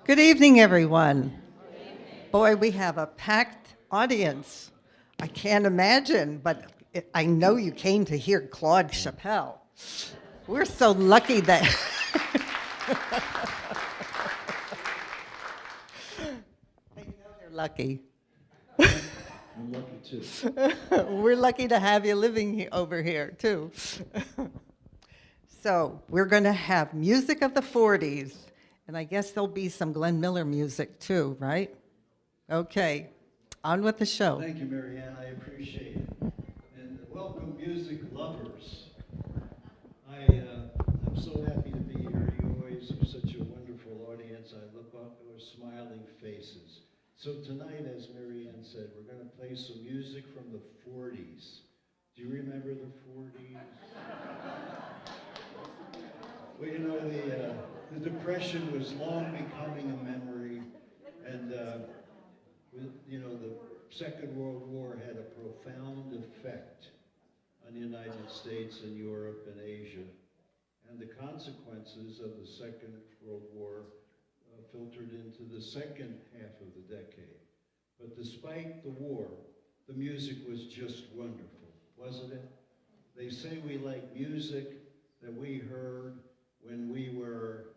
Good evening, everyone. Boy, we have a packed audience. I can't imagine, but I know you came to hear Claude Shappelle. We're so lucky that... I know you're lucky. I'm lucky too. We're lucky to have you living over here, too. So we're going to have music of the 40s, and I guess there'll be some Glenn Miller music, too, right? Okay, on with the show. Thank you, Marianne. I appreciate it. And welcome, music lovers. I'm so happy to be here. You always have such a wonderful audience. I look up at smiling faces. So tonight, as Marianne said, we're going to play some music from the 40s. Do you remember the 40s? Well, you know, the Depression was long becoming a memory, and you know, the Second World War had a profound effect on the United States and Europe and Asia, and the consequences of the Second World War filtered into the second half of the decade. But despite the war, the music was just wonderful, wasn't it? They say we like music that we heard when we were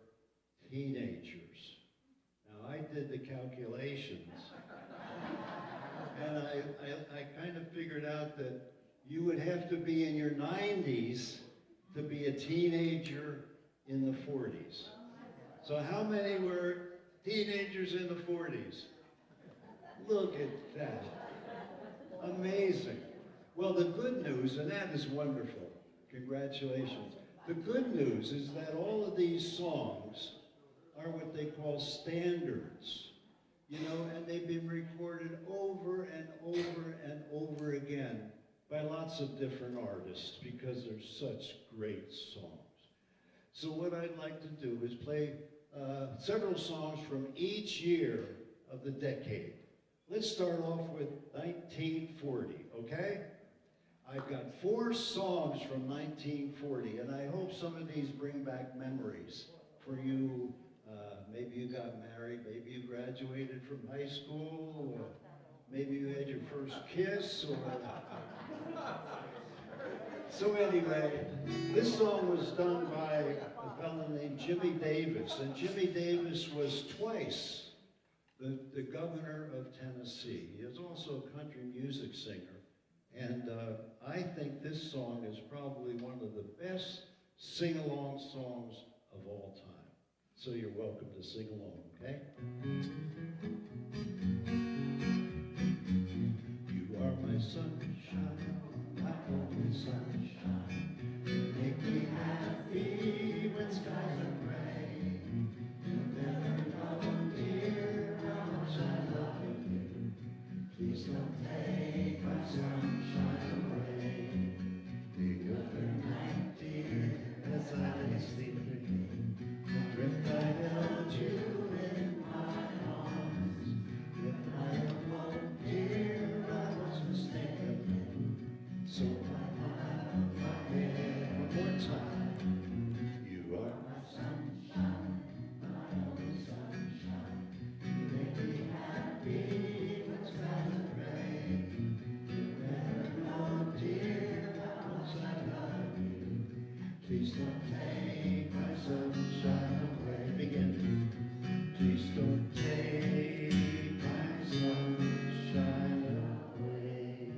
teenagers. Now, I did the calculations, and I kind of figured out that you would have to be in your 90s to be a teenager in the 40s. So how many were teenagers in the 40s? Look at that. Amazing. Well, the good news, and that is wonderful, congratulations. The good news is that all of these songs are what they call standards, you know, and they've been recorded over and over and over again by lots of different artists because they're such great songs. So what I'd like to do is play several songs from each year of the decade. Let's start off with 1940, okay? I've got 4 songs from 1940, and I hope some of these bring back memories for you. Maybe you got married, maybe you graduated from high school, or maybe you had your first kiss, or... So anyway, this song was done by a fellow named Jimmy Davis, and Jimmy Davis was twice the governor of Tennessee. He is also a country music singer, and I think this song is probably one of the best sing-along songs of all time. So you're welcome to sing along, okay? You are my sunshine, my only sunshine. You make me happy when skies are gray. You'll never know, dear, how much I love you. Please don't take my sunshine away. The other night, dear, as I lay sleeping, the dreamt I held you in my arms. When I awoke, dear, I was mistaken. So my head one more time. You are my sunshine, my only sunshine. You make me happy when skies are gray. You never know, dear, how much I love you. Please don't take my sunshine away. Begin. Please don't take my sunshine away.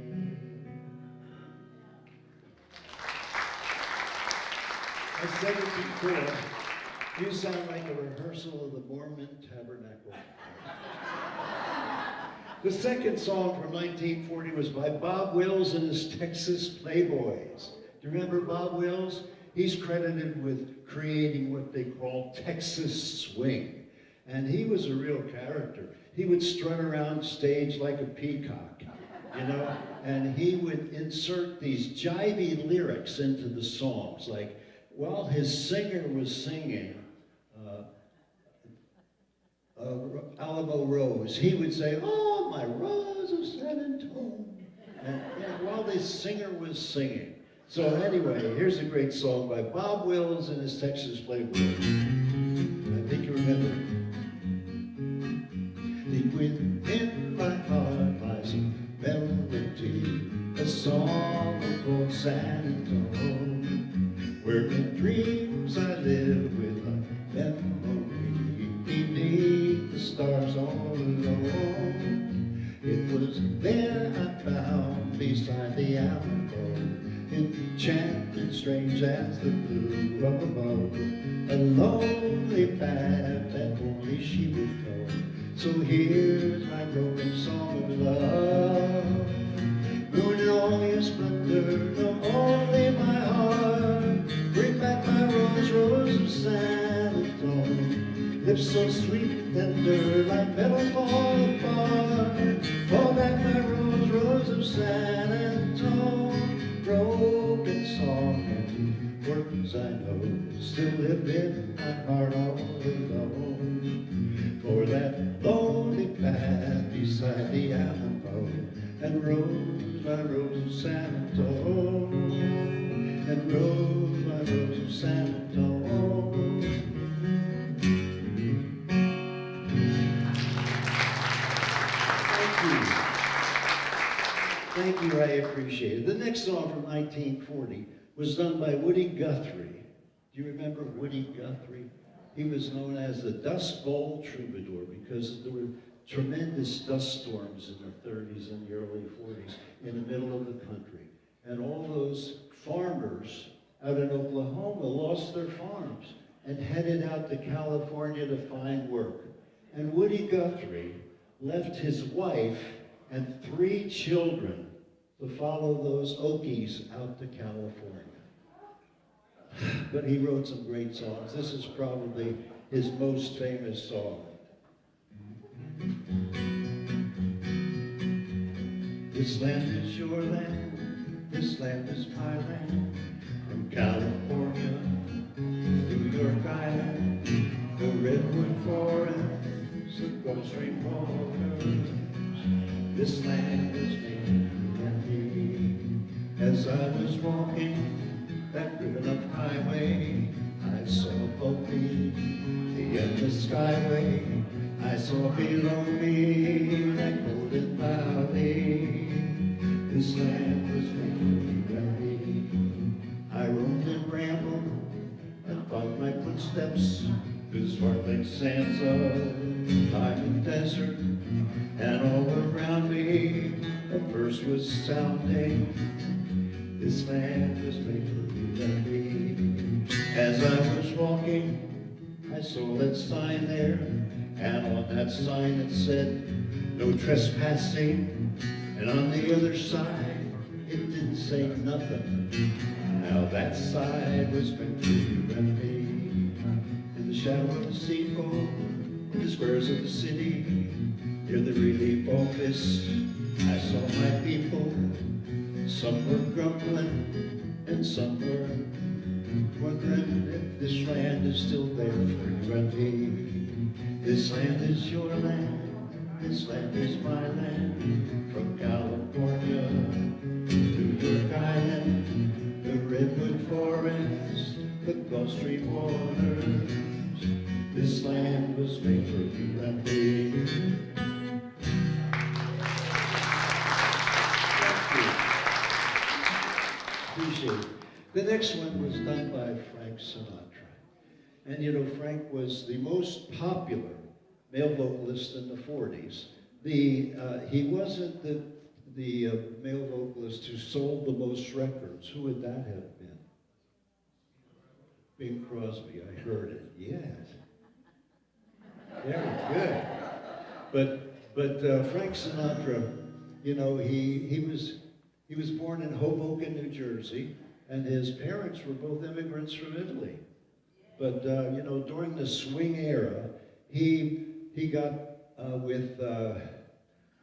I said it before, you sound like a rehearsal of the Mormon Tabernacle. The second song from 1940 was by Bob Wills and his Texas Playboys. Do you remember Bob Wills? He's credited with creating what they call Texas swing. And he was a real character. He would strut around stage like a peacock, you know? And he would insert these jivey lyrics into the songs, like, while his singer was singing Alamo Rose, he would say, "Oh, my rose of San Antonio," and while the singer was singing. So anyway, here's a great song by Bob Wills and his Texas Playboys. I think you remember. San Antonio, where in dreams I live with a memory beneath the stars all alone. It was there I found beside the Alamo, enchanted, strange as the blue up above, a lonely path that only she would know. So here's my broken song of love. Moon in all your splendor, know only my heart. Bring back my rose, rose of San Antonio. Lips so sweet and tender, like petals fall apart. Fall back my rose, rose of San Antonio. Broken song and words I know still live in my heart all alone. For that lonely path beside the Alamo, and rose my rose of San Antonio, and rose my rose of San Antonio. Thank you, I appreciate it. The next song from 1940 was done by Woody Guthrie. Do you remember Woody Guthrie? He was known as the Dust Bowl Troubadour because there were tremendous dust storms in the 30s and the early 40s in the middle of the country. And all those farmers out in Oklahoma lost their farms and headed out to California to find work. And Woody Guthrie left his wife and 3 children to follow those Okies out to California. But he wrote some great songs. This is probably his most famous song. This land is your land, this land is my land, from California, New York Island, the redwood forests, the Gulf Stream waters. This land is me and me. As I was walking that ribbon of highway, I saw above me the endless skyway. I saw below me that golden valley. This land was me and me. I roamed and rambled and found my footsteps through sparkling sands of time and desert. And all around me a verse was sounding. This land was made for you and me. As I was walking, I saw that sign there, and on that sign it said, no trespassing. And on the other side, it didn't say nothing. Now that side was meant for you and me. In the shadow of the steeple, in the squares of the city, near the relief office, I saw my people. Some were grumbling, and some were wondering if this land is still there for you and me. This land is your land, this land is my land, from California to New York Island, the redwood forest, the Gulf Stream waters. This land was made for you and me. Appreciate it. The next one was done by Frank Sinatra. And you know, Frank was the most popular male vocalist in the 40s. He wasn't the male vocalist who sold the most records. Who would that have been? Bing Crosby, I heard it. Yes. Very good. But Frank Sinatra, you know, he was born in Hoboken, New Jersey, and his parents were both immigrants from Italy. But you know, during the swing era, he got with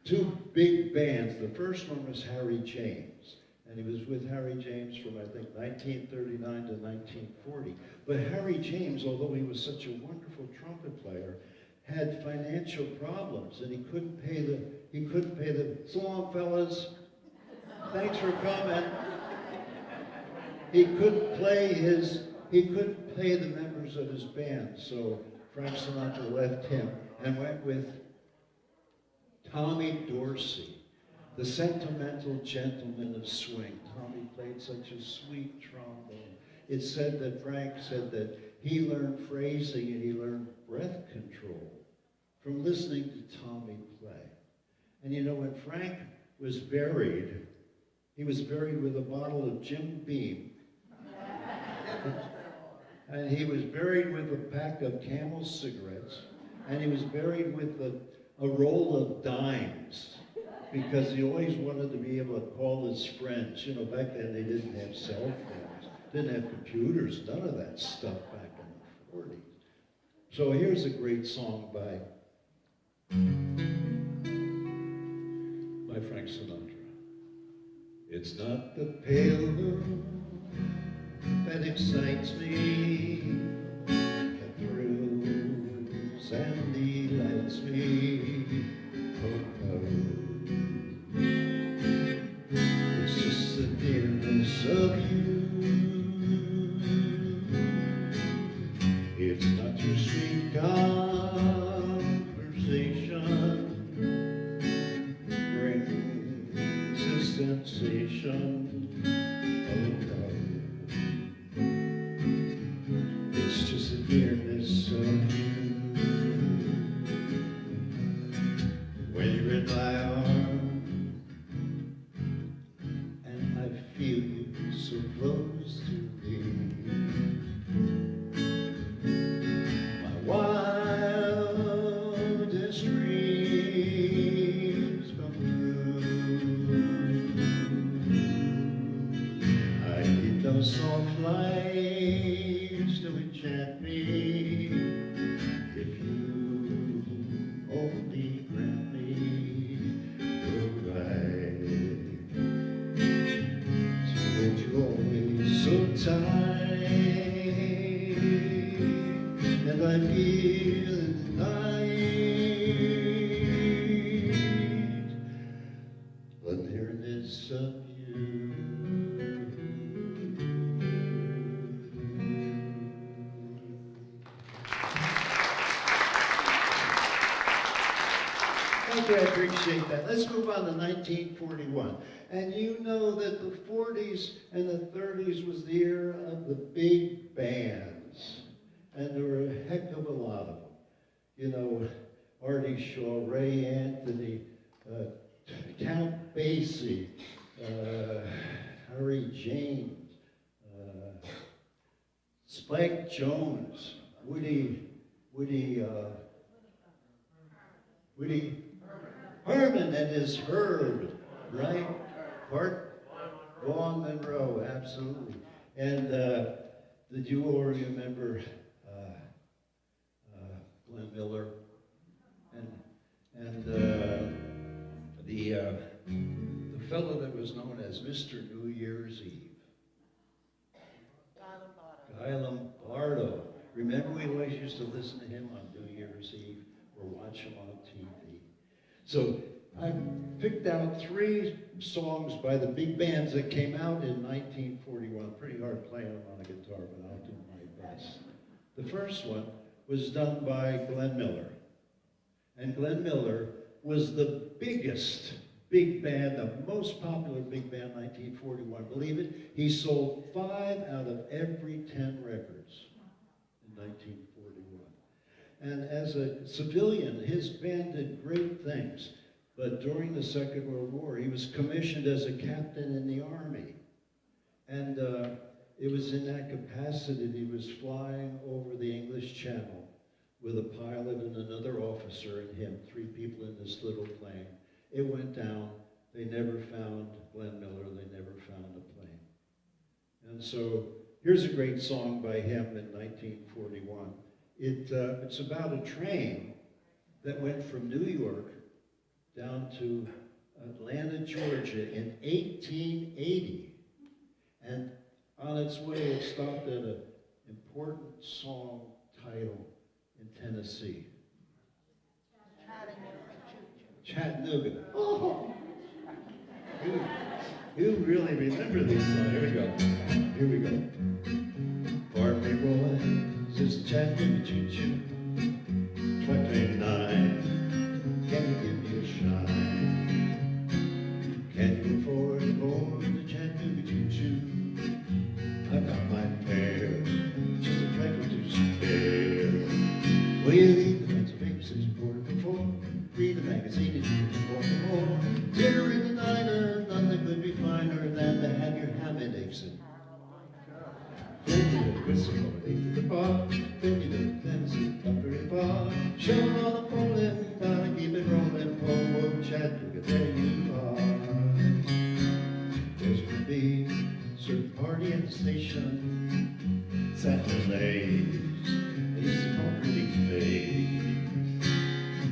2 big bands. The first one was Harry James, and he was with Harry James from, I think, 1939 to 1940. But Harry James, although he was such a wonderful trumpet player, had financial problems, and he couldn't pay the so long, fellas. Thanks for coming. He couldn't pay the members of his band, so Frank Sinatra left him and went with Tommy Dorsey. the sentimental gentleman of swing. Tommy played such a sweet trombone. It said that Frank said that he learned phrasing and he learned breath control from listening to Tommy play. And you know, when Frank was buried, he was buried with a bottle of Jim Beam. And he was buried with a pack of Camel cigarettes. And he was buried with a roll of dimes, because he always wanted to be able to call his friends. You know, back then they didn't have cell phones, didn't have computers, none of that stuff back in the 40s. So here's a great song by Frank Sinatra. It's not the pale moon that excites me, that thrills and delights me. Oh no, it's just the nearness of you. It's not your sweet conversation brings a sensation. It's just the nearness of you. When you're in my arms, and I feel you so close to me. My wildest dreams come true. I need no soft lights to enchant me, if you only grant me the right to hold you always so tight. And I feel in the night the nearness of you. Thank you, I appreciate that. Let's move on to 1941. And you know that the 40s and the 30s was the era of the big bands. And there were a heck of a lot of them. You know, Artie Shaw, Ray Anthony, Count Basie, Harry James, Spike Jones, Woody Herman and his herd, right? Bart Vaughn Monroe, absolutely. And did you all remember Glenn Miller and the fellow that was known as Mr. New Year's Eve? Guy Lombardo. Remember, we always used to listen to him on New Year's Eve or watch him on TV. So I picked out 3 songs by the big bands that came out in 1941. Pretty hard playing them on a guitar, but I'll do my best. The first one was done by Glenn Miller. And Glenn Miller was the biggest big band, the most popular big band in 1941. Believe it, he sold 5 out of every 10 records in 1941. And as a civilian, his band did great things. But during the Second World War, he was commissioned as a captain in the Army. And it was in that capacity that he was flying over the English Channel with a pilot and another officer and him, 3 people in this little plane. It went down. They never found Glenn Miller. They never found the plane. And so here's a great song by him in 1941. It's about a train that went from New York down to Atlanta, Georgia in 1880. And on its way, it stopped at an important song title in Tennessee. Chattanooga. Oh! You really remember these songs. Here we go. Here we go. Pardon me, boy, says Chattanooga choo-choo. Truck train 9, can you give me a shine? magazine in Baltimore. Dinner in the diner, nothing could be finer than to have your ham and eggs in. Then you whistle away to the bar, then you do Tennessee Country Bar. Show on the polling, gotta keep it rolling, oh, Chattanooga, there you are. There's gonna be a certain party at the station, Saturdays, they used to call pretty face.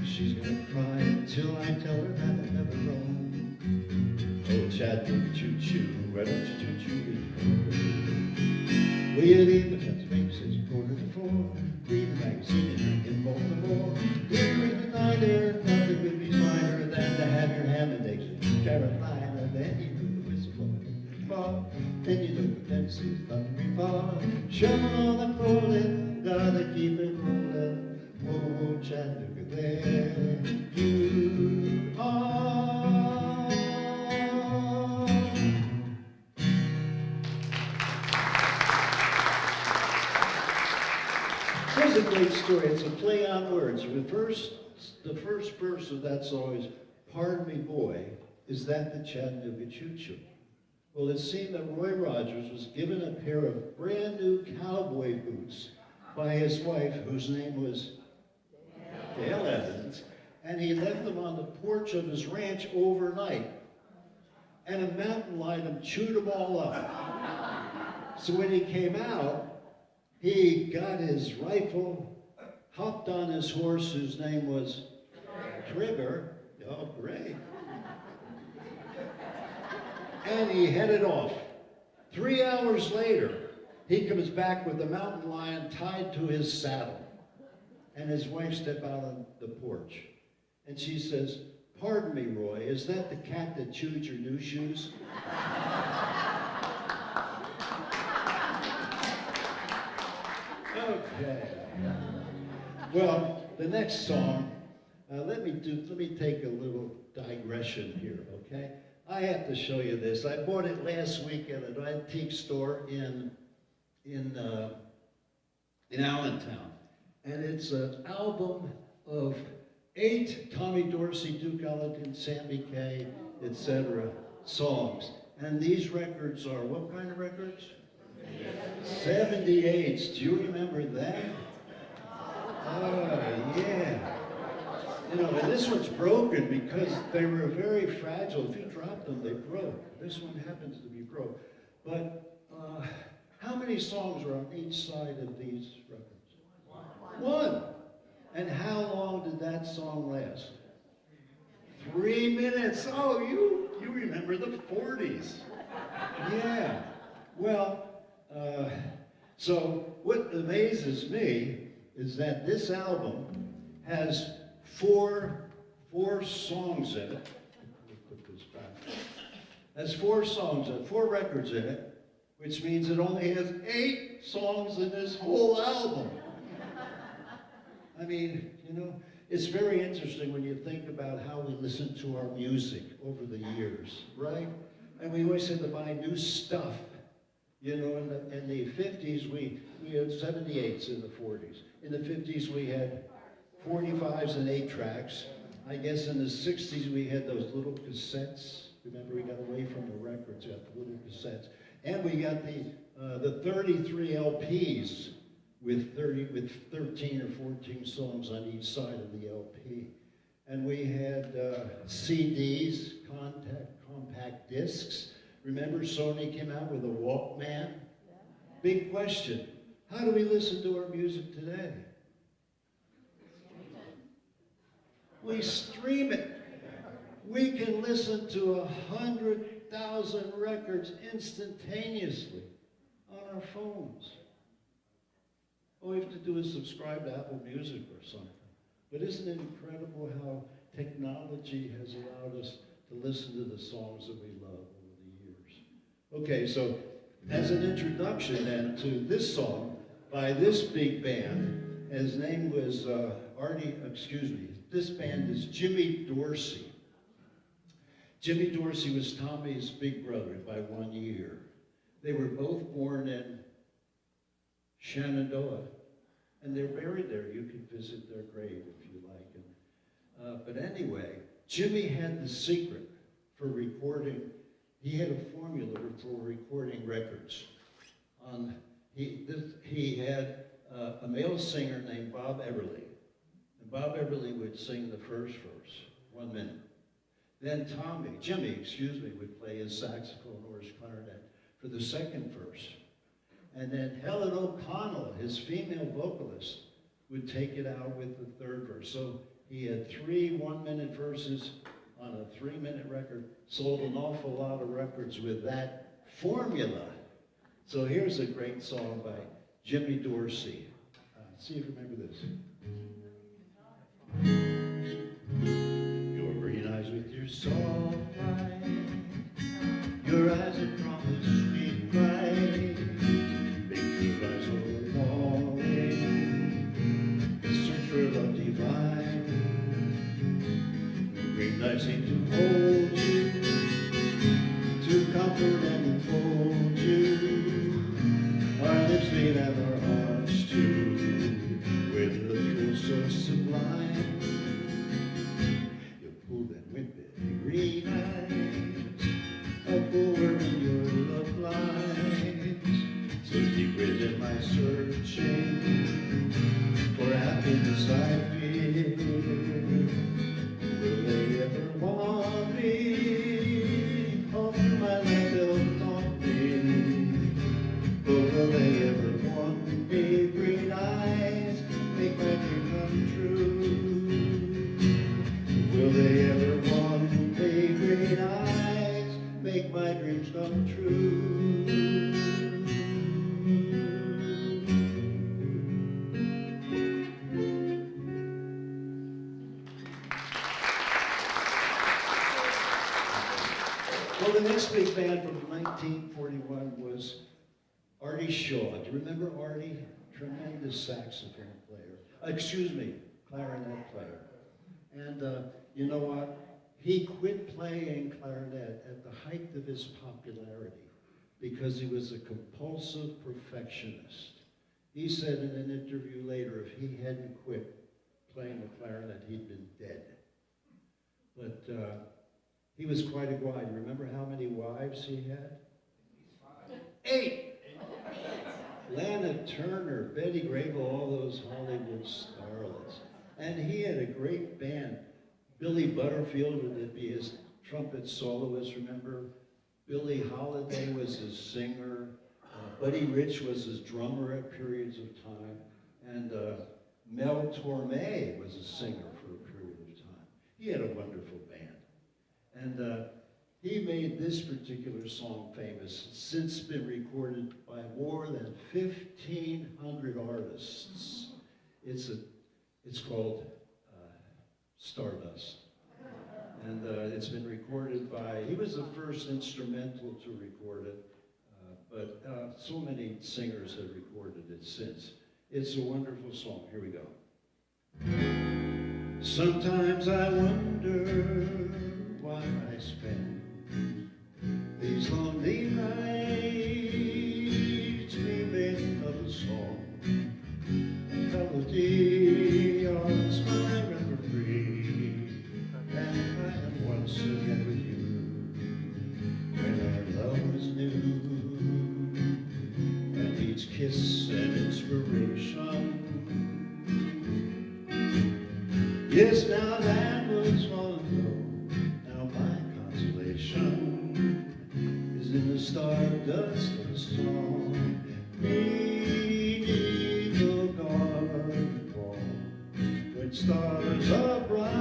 She's gonna cry until I tell her that I'll never roam. Oh, Chattanooga, choo-choo, why don't you choo-choo? Will you leave the fence makes it's 3:45, read the magazine in Baltimore. Dinner in the diner, nothing could be finer than to have your ham and eggs in Carolina. Then you do the whistle blowing in the bar, then you do the Tennessee's Country Bar. Show on the rolling, gotta keep it rolling. Whoa, whoa, Chattanooga, there you are. Here's a great story. It's a play on words. The first verse of that song is, "Pardon me, boy, is that the Chattanooga Choo-Choo?" Well, it seemed that Roy Rogers was given a pair of brand new cowboy boots by his wife, whose name was Dale Evans, and he left them on the porch of his ranch overnight. And a mountain lion chewed them all up. So when he came out, he got his rifle, hopped on his horse, whose name was Trigger. Oh, great. And he headed off. 3 hours later, he comes back with the mountain lion tied to his saddle. And his wife stepped out on the porch. And she says, "Pardon me, Roy, is that the cat that chewed your new shoes?" Okay. Well, the next song, let me take a little digression here, okay? I have to show you this. I bought it last week at an antique store in Allentown, and it's an album of 8 Tommy Dorsey, Duke Ellington, Sammy Kaye, etc. songs. And these records are what kind of records? 78s. Do you remember that? Oh, yeah. You know, and this one's broken because they were very fragile. If you dropped them, they broke. This one happens to be broke. But how many songs are on each side of these records? One. And how long did that song last? 3 minutes. Oh, you remember the 40s. Yeah. Well, so what amazes me is that this album has four songs in it. Let me put this back. Has 4 songs, 4 records in it, which means it only has 8 songs in this whole album. I mean, you know, it's very interesting when you think about how we listen to our music over the years, right? And we always had to buy new stuff. You know, in the 50s, we had 78s in the 40s. In the 50s, we had 45s and 8 tracks. I guess in the 60s, we had those little cassettes. Remember, we got away from the records, got the little cassettes. And we got the 33 LPs with 13 or 14 songs on each side of the LP. And we had CDs, compact discs. Remember Sony came out with a Walkman? Big question. How do we listen to our music today? We stream it. We can listen to 100,000 records instantaneously on our phones. All we have to do is subscribe to Apple Music or something. But isn't it incredible how technology has allowed us to listen to the songs that we love over the years? Okay, so as an introduction then to this song by this big band, his name was this band is Jimmy Dorsey. Jimmy Dorsey was Tommy's big brother by 1 year. They were both born in Shenandoah, and they're buried there. You can visit their grave if you like. But anyway, Jimmy had the secret for recording. He had a formula for recording records. He had a male singer named Bob Everly. And Bob Everly would sing the first verse, 1 minute. Then Jimmy, would play his saxophone or his clarinet for the second verse. And then Helen O'Connell, his female vocalist, would take it out with the third verse. So he had 3 one-minute verses on a 3-minute record, sold an awful lot of records with that formula. So here's a great song by Jimmy Dorsey. See if you remember this. Your green eyes with your soft light, your eyes that promise sweet bright, make your eyes so longing, in search for love divine. Your green eyes seem to hold you, to comfort and enfold you. Our lips may have our hearts too, with a thrill so sublime. You pull them with very green eyes, up over in your love lines, so deep within my searching for happiness I feel. Will they ever want me? All through my life they'll taunt me. But will they ever want me? Green eyes make my dream come true. Will they ever want me? Green eyes make my dreams come true. Well, the next big band from 1941 was Artie Shaw. Do you remember Artie? Tremendous saxophone player. Clarinet player. And you know what? He quit playing clarinet at the height of his popularity because he was a compulsive perfectionist. He said in an interview later, if he hadn't quit playing the clarinet, he'd been dead. But he was quite a guy. Do you remember how many wives he had? 8! Lana Turner, Betty Grable, all those Hollywood starlets. And he had a great band. Billy Butterfield would be his trumpet soloist, remember? Billie Holiday was his singer. Buddy Rich was his drummer at periods of time. And Mel Torme was a singer for a period of time. He had a wonderful band. And he made this particular song famous. It's since been recorded by more than 1,500 artists. It's called Stardust. And it's been recorded by, he was the first instrumental to record it, but so many singers have recorded it since. It's a wonderful song. Here we go. Sometimes I wonder why I spend these lonely nights dreaming of a song, a melody haunts my memory, and I am once again with you when our love was new, and each kiss an inspiration. Yes, now that was long ago. Now my consolation is in the stardust of a song beneath the garden wall. When stars are bright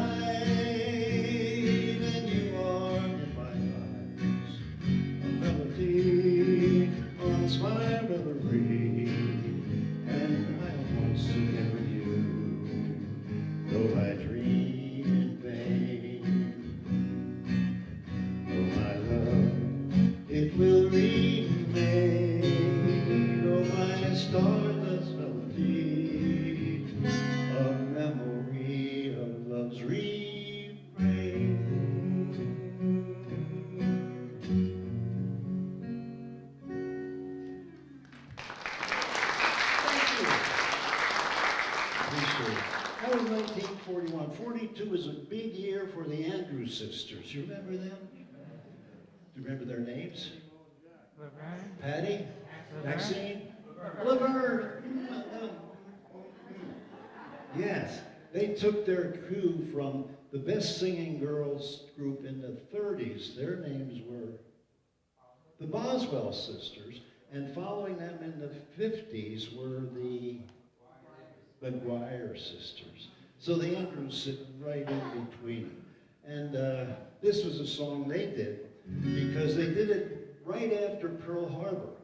and you are in my eyes, a melody haunts my reverie, and I am once again with you, though I dream in vain. Oh, my love, it will remain. 42 was a big year for the Andrews sisters. You remember them? Do you remember their names? Patty? Maxine? Laverne? Yes, they took their cue from the best singing girls group in the 30s. Their names were the Boswell sisters, and following them in the 50s were the McGuire sisters. So the Andrews sit right in between them. And this was a song they did because they did it right after Pearl Harbor.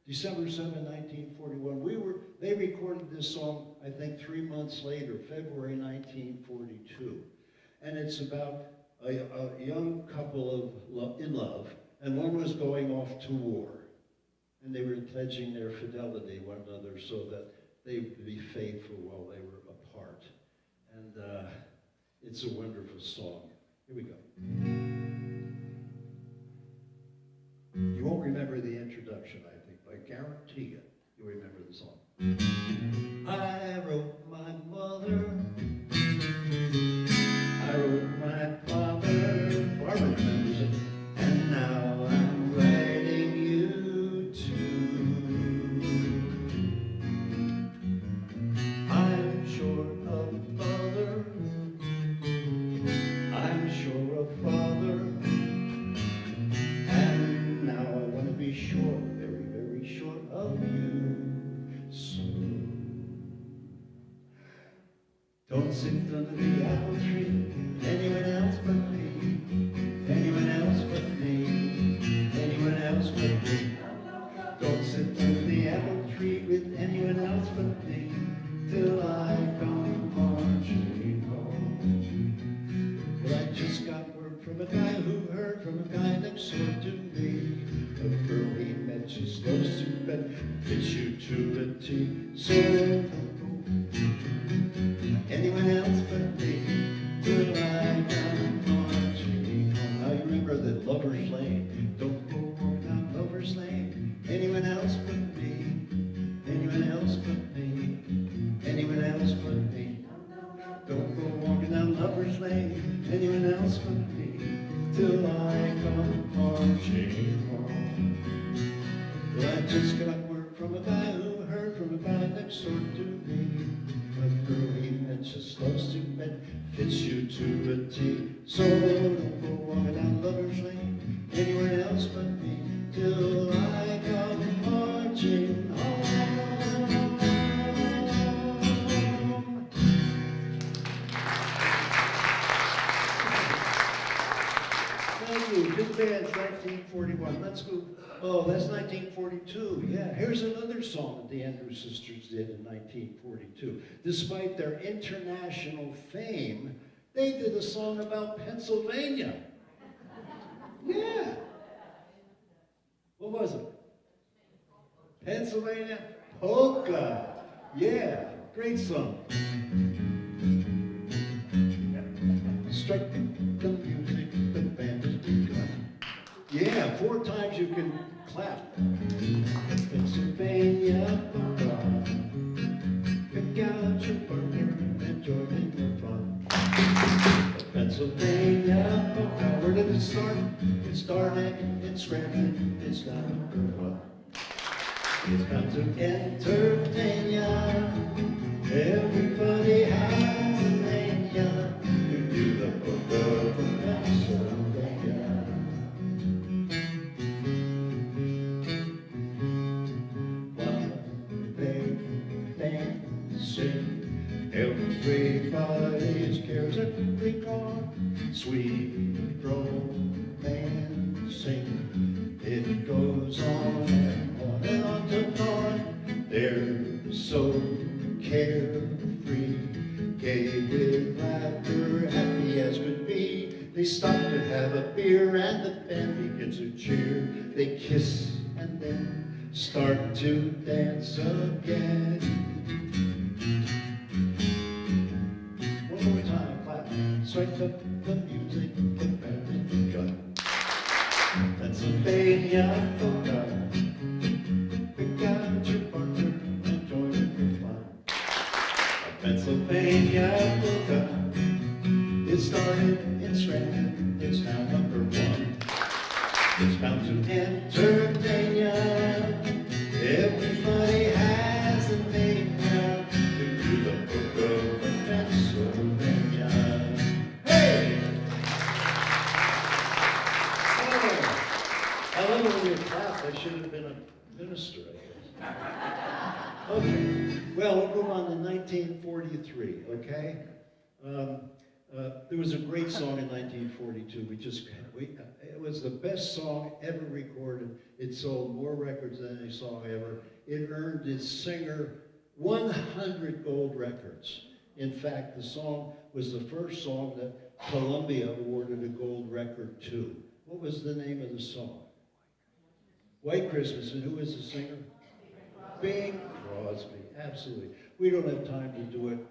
December 7, 1941. They recorded this song, I think, 3 months later, February 1942. And it's about a young couple in love, and one was going off to war. And they were pledging their fidelity to one another so that they would be faithful while they were apart. And it's a wonderful song. Here we go. You won't remember the introduction, I think, but I guarantee you'll remember the song. I wrote my mother, I wrote my father, Barbara remembers it, and now I'm writing you too. I'm short of father, I'm sure of father, and now I want to be short, very, very short of you. So don't sit under the apple tree, anyone else but me, anyone else but me, anyone else but me. Don't sit under the apple tree with anyone else but me, till I come marching home. Well, I just got word from a guy who heard from a guy next door to me. A girl he met just goes to bed, fits you to a T. So anyone else but me, till I come marching home. Now you remember that Lover's Lane. Don't go walking down Lover's Lane. Anyone else but me, anyone else but me, anyone else but me. Don't go walking down Lover's Lane. Anyone else but me, till I come marching home. Well, I just got word from a guy who heard from a guy next door to me. A girl he met just loves to bed, fits you to a T. So don't go walking down Lover's Lane, anyone else but me, till I come marching home. Thank you. Big band's 1941. Let's move. Oh, that's 1942. Yeah, here's another song that the Andrews sisters did in 1942. Despite their international fame, they did a song about Pennsylvania. Yeah. What was it? Pennsylvania Polka. Yeah, great song. Strike the music, the band has begun. Yeah, 4 times you can clap. Pennsylvania polka. Pick out your partner and join in the fun. Pennsylvania polka. Where did it start? It started in Scranton. It's not a girl. It's bound to entertain ya. Everybody has a mania. You do the polka from Pennsylvania. One big dancing, everybody's cares are quickly gone. Sweet romancing, it goes on and on till dawn. They're so carefree, gay with laughter, happy as could be. They stop to have a beer and the band begins to cheer. They kiss and then start to dance again. One more time, clap. Strike up the music, the band has begun. Pennsylvania polka. Pick out your partner and join in the fun. Pennsylvania polka. started in Scranton, it's now #1. It's bound to entertain ya. Everybody has a mania to do the book of Pennsylvania. Hey! Oh, I love it when you clap. I should have been a minister, I guess. Okay, well, we'll move on to 1943, okay? There was a great song in 1942. It was the best song ever recorded. It sold more records than any song ever. It earned its singer 100 gold records. In fact, the song was the first song that Columbia awarded a gold record to. What was the name of the song? White Christmas. And who was the singer? Bing Crosby. Absolutely. We don't have time to do it.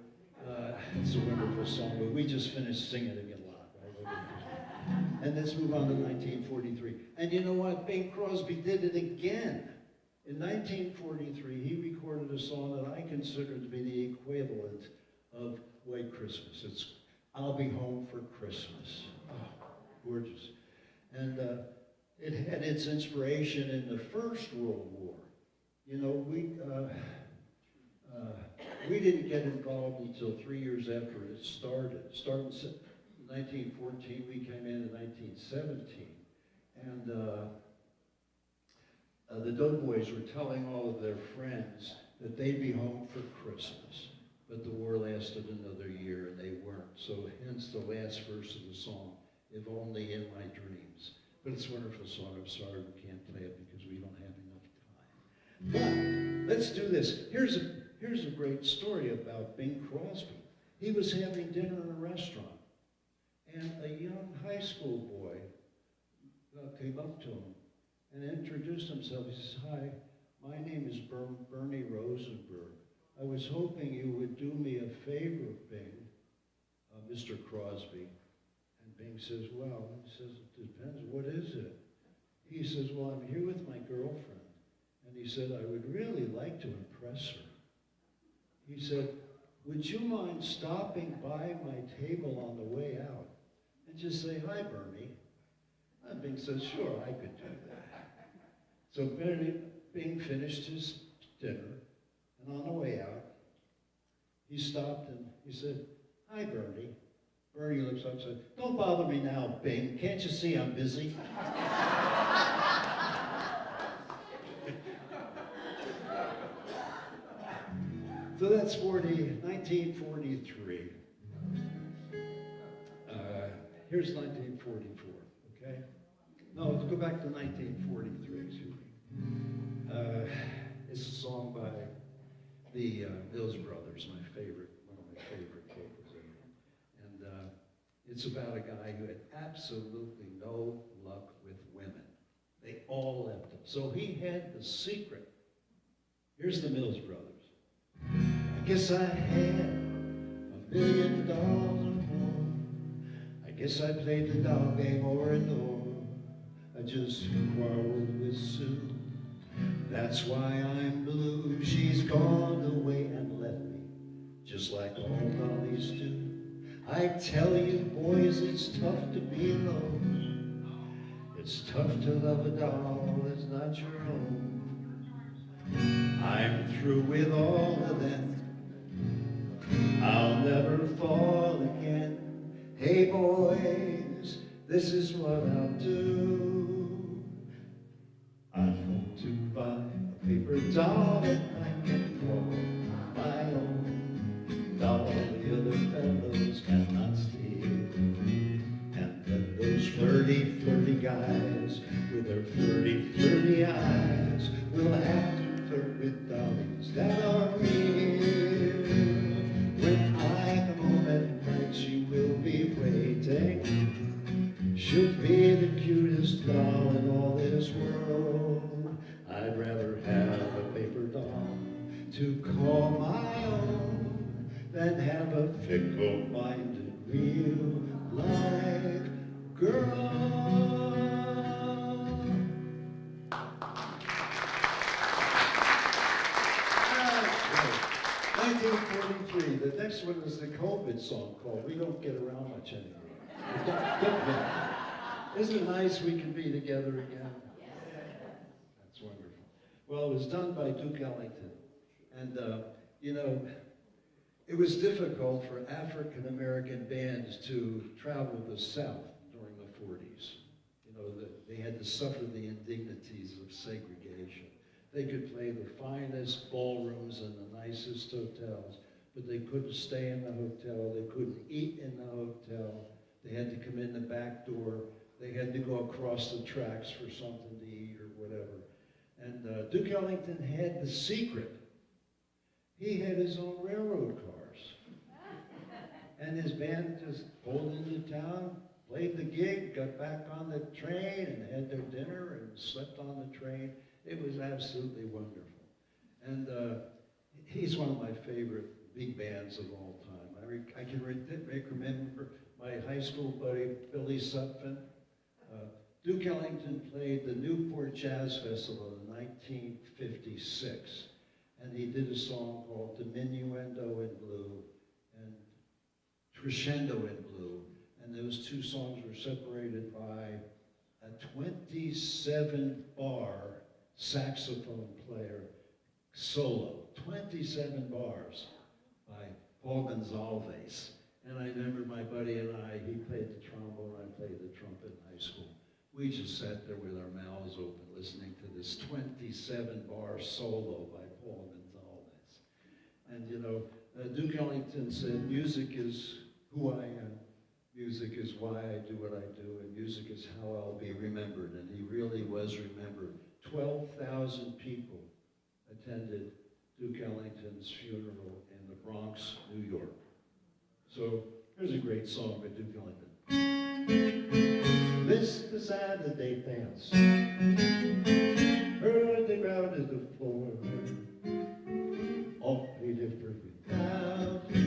It's a wonderful song, but we just finished singing it a lot, right? And let's move on to 1943. And you know what? Bing Crosby did it again. In 1943, he recorded a song that I consider to be the equivalent of White Christmas. It's I'll Be Home for Christmas. Oh, gorgeous. And it had its inspiration in the First World War. You know, we didn't get involved until 3 years after it started. It started in 1914, we came in 1917. And the Doughboys were telling all of their friends that they'd be home for Christmas. But the war lasted another year and they weren't. So hence the last verse of the song, If Only in My Dreams. But it's a wonderful song. I'm sorry we can't play it because we don't have enough time. But let's do this. Here's a great story about Bing Crosby. He was having dinner in a restaurant, and a young high school boy came up to him and introduced himself. He says, "Hi, my name is Bernie Rosenberg. I was hoping you would do me a favor, Bing, Mr. Crosby." And Bing says, "Well," he says, "it depends. What is it?" He says, "Well, I'm here with my girlfriend." And he said, "I would really like to impress her." He said, "Would you mind stopping by my table on the way out and just say, 'Hi, Bernie'?" And Bing says, "Sure, I could do that." So Bing finished his dinner, and on the way out, he stopped and he said, "Hi, Bernie." Bernie looks up and said, "Don't bother me now, Bing. Can't you see I'm busy?" So that's 1943. Here's 1944, okay? No, let's go back to 1943, excuse me. It's a song by the Mills Brothers, one of my favorite vocals in it. And it's about a guy who had absolutely no luck with women. They all left him. So he had the secret. Here's the Mills Brothers. I guess I had $1 million or more. I guess I played the dog game over and over. I just quarreled with Sue. That's why I'm blue. She's gone away and left me, just like all dollies do. I tell you, boys, it's tough to be alone. It's tough to love a doll that's not your own. I'm through with all of them. I'll never fall again. Hey boys, this is what I'll do. I'm going to buy a paper doll that I can call my own. Doll the other fellows cannot steal. And then those flirty, flirty guys with their flirty, flirty eyes will have to flirt with dollies that are real. When I come home at night, she will be waiting. She'll be the cutest doll in all this world. I'd rather have a paper doll to call my own than have a fickle-minded, real-life girl. 1943. The next one is the COVID song called We Don't Get Around Much Anymore. Isn't it nice we can be together again? That's wonderful. Well, it was done by Duke Ellington. And, you know, it was difficult for African-American bands to travel the South during the 40s. You know, they had to suffer the indignities of segregation. They could play the finest ballrooms and the nicest hotels, but they couldn't stay in the hotel. They couldn't eat in the hotel. They had to come in the back door. They had to go across the tracks for something to eat or whatever. And Duke Ellington had the secret. He had his own railroad cars. And his band just pulled into town, played the gig, got back on the train, and had their dinner and slept on the train. It was absolutely wonderful. And he's one of my favorite big bands of all time. I can remember my high school buddy, Billy Sutphin. Duke Ellington played the Newport Jazz Festival in 1956. And he did a song called Diminuendo in Blue and Crescendo in Blue. And those two songs were separated by a 27-bar saxophone player solo, 27 bars by Paul Gonsalves. And I remember my buddy and I, he played the trombone, I played the trumpet in high school. We just sat there with our mouths open listening to this 27-bar solo by Paul Gonsalves. And you know, Duke Ellington said, music is who I am, music is why I do what I do, and music is how I'll be remembered. And he really was remembered. 12,000 people attended Duke Ellington's funeral in the Bronx, New York. So here's a great song by Duke Ellington. Missed the Saturday dance, heard the crowd at the floor, awfully different without you.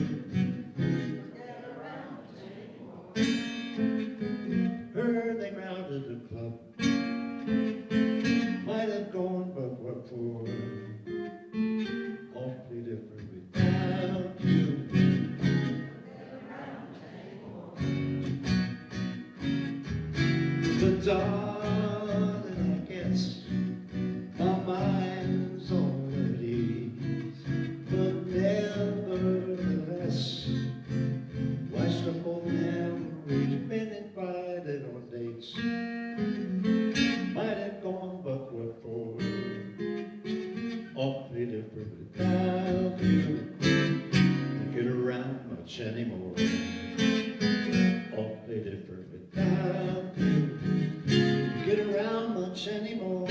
Heard the crowd at the club, might have gone, but what for? Awfully different without you. But darling, I guess my mind's on at ease. But nevertheless, washed up old memories, been invited on dates. Might have gone, but what for? Awfully different without you. Don't get around much anymore. Awfully different without you. Get around much anymore.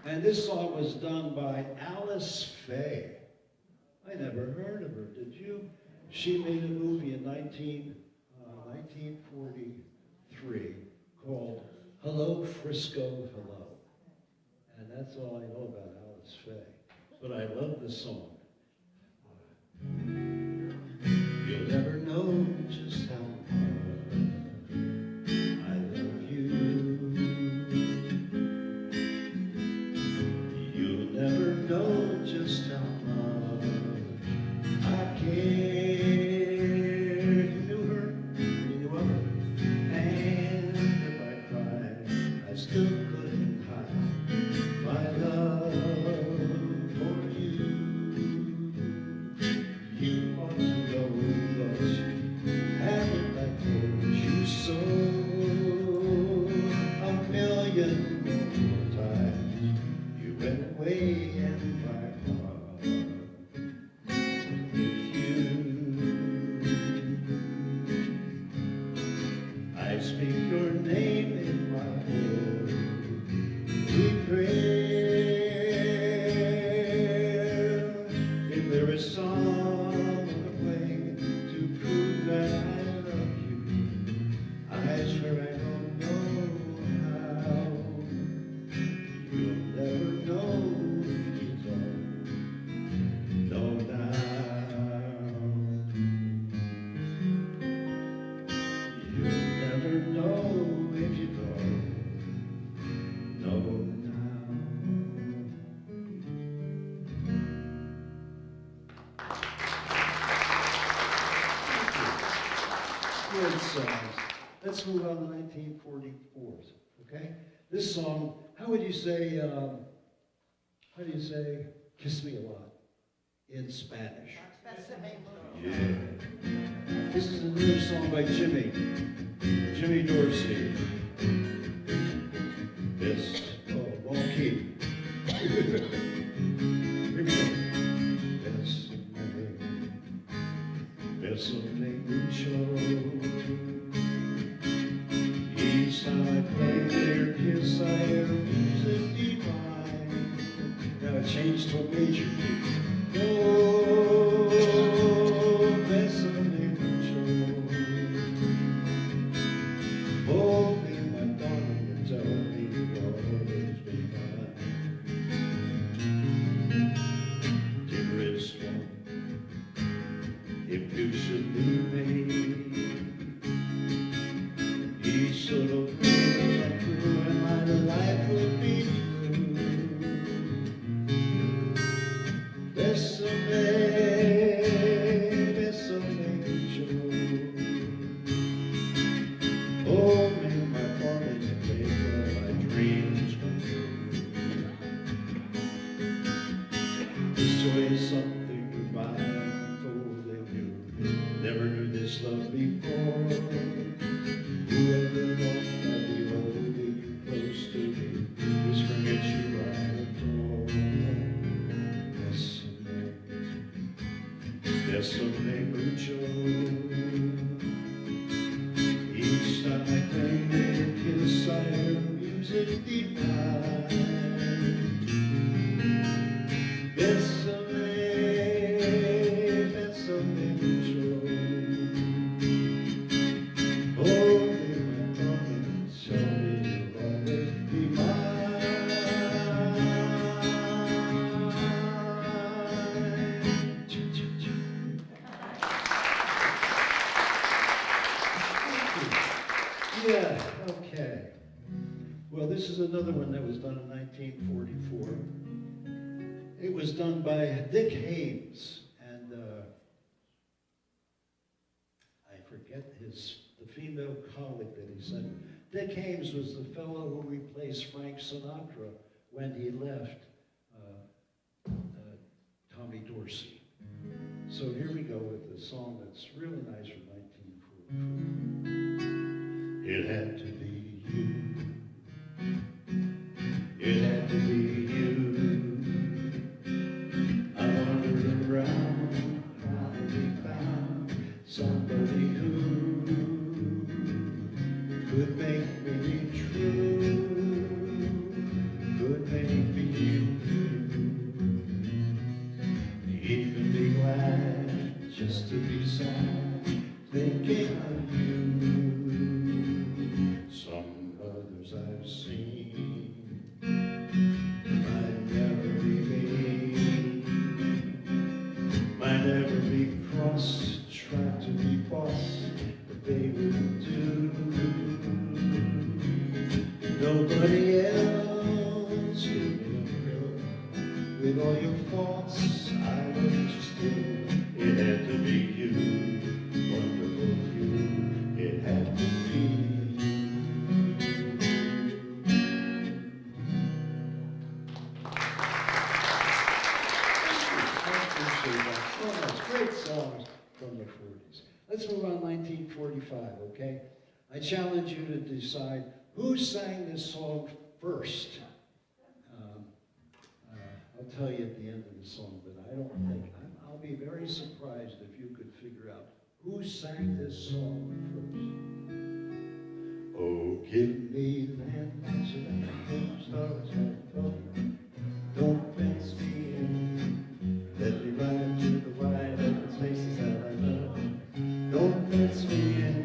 And this song was done by Alice Faye. I never heard of her, did you? She made a movie in 1943 called Hello, Frisco, Hello. And that's all I know about Alice Faye. But I love this song. You'll never know just how much I love you. You'll never know just how much I care. You knew her, you knew of her, and if I cried, I still couldn't hide my love for you. You ought to know that you haven't I told you so a million more times. You went away and my heart with you. I speak your name in my head. We pray. If there is some way to prove that I love you, I swear I don't know how. You'll never know, you don't Good songs. Let's move on to 1944s, okay? This song, how do you say kiss me a lot in Spanish? Yeah. This is another song by Jimmy Dorsey. This, wrong key. Here we go. Bésame mucho. Each time I play their kiss, I hear music divine. Now I changed to a major key. Oh, bésame mucho. Hold me, my darling, and tell me you'll always be mine. Dearest one, if you should leave me, each little dream come true, and my life would be true. Bésame, bésame mucho. Hold me, my darling, and make all my dreams come true. This joy is something divine. Never knew this love before. Whoever knows I'll be holding you close to me, whispering at you right at all. Bésame mucho. Each time I claim their kiss, I hear music divine. Bésame. Yeah, okay. Well, this is another one that was done in 1944. It was done by Dick Haymes, and I forget the female colleague that he sent. Dick Haymes was the fellow who replaced Frank Sinatra when he left Tommy Dorsey. So here we go with a song that's really nice from 1944. It had to be you. It had to be you. I wandered around trying to find somebody who could make me true, could make me you, even be glad just to be sad, thinking of you. Some others I've seen might never be me, might never be cross, try to be boss, but they wouldn't do. Nobody else give me a thrill. With all your faults, I was just still. It had to be you, wonderful you. It had to be you. Great songs from the 40s. Let's move on 1945, okay? I challenge you to decide who sang this song first. I'll tell you at the end of the song, but I don't think, I'll be very surprised if you could figure out who sang this song first. Oh, give me land, stars and gold. Don't fence me in. Let me ride to the wide open spaces that I love. Don't fence me in.